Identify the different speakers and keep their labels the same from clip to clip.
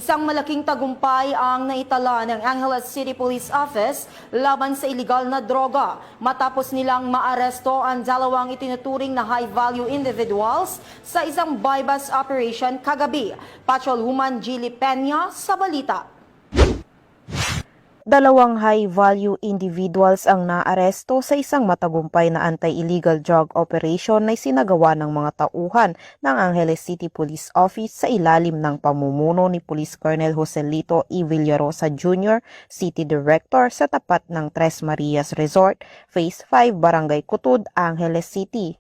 Speaker 1: Isang malaking tagumpay ang naitala ng Angeles City Police Office laban sa iligal na droga matapos nilang maaresto ang dalawang itinuturing na high-value individuals sa isang buy-bust operation kagabi. Patrolwoman Jilly Peña sa balita.
Speaker 2: Dalawang high-value individuals ang naaresto sa isang matagumpay na anti-illegal drug operation na isinagawa ng mga tauhan ng Angeles City Police Office sa ilalim ng pamumuno ni Police Colonel Joselito E. Villarosa Jr., City Director sa tapat ng Tres Marias Resort, Phase 5, Barangay Kutud, Angeles City.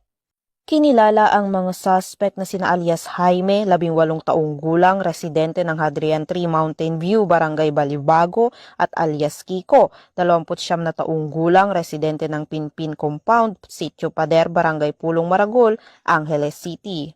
Speaker 2: Kinilala ang mga suspect na sina alias Jaime, 18 taong gulang, residente ng Hadrian Tree Mountain View, Barangay Balibago, at alias Kiko, 29 na taong gulang, residente ng Pinpin Compound, Sitio Pader, Barangay Pulong Maragol, Angeles City.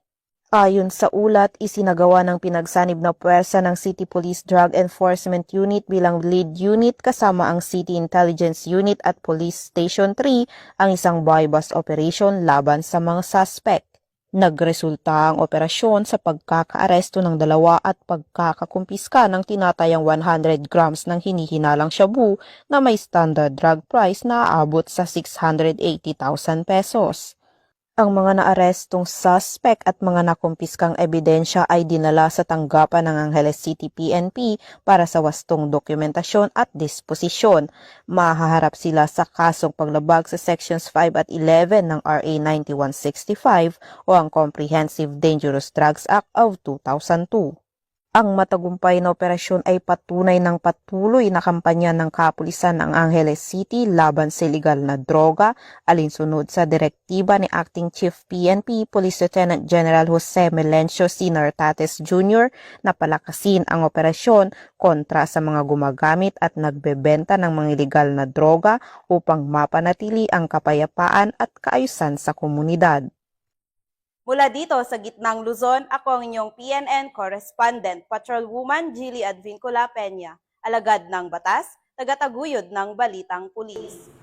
Speaker 2: Ayon sa ulat, isinagawa ng pinagsanib na puwersa ng City Police Drug Enforcement Unit bilang lead unit kasama ang City Intelligence Unit at Police Station 3 ang isang buy-bust operation laban sa mga suspect. Nagresulta ang operasyon sa pagkakaaresto ng dalawa at pagkakakumpiska ng tinatayang 100 grams ng hinihinalang shabu na may standard drug price na aabot sa 680,000 pesos. Ang mga naarestong suspect at mga nakumpiskang ebidensya ay dinala sa tanggapan ng Angeles City PNP para sa wastong dokumentasyon at disposisyon. Mahaharap sila sa kasong paglabag sa Sections 5 at 11 ng RA 9165 o ang Comprehensive Dangerous Drugs Act of 2002. Ang matagumpay na operasyon ay patunay ng patuloy na kampanya ng kapulisan ng Angeles City laban sa iligal na droga, alinsunod sa direktiba ni Acting Chief PNP Police Lieutenant General Jose Melencio C. Nartates Jr. na palakasin ang operasyon kontra sa mga gumagamit at nagbebenta ng mga iligal na droga upang mapanatili ang kapayapaan at kaayusan sa komunidad.
Speaker 3: Mula dito sa gitnang Luzon, ako ang inyong PNN correspondent, Patrolwoman Jilly Advincula Peña, alagad ng batas, tagataguyod ng balitang pulis.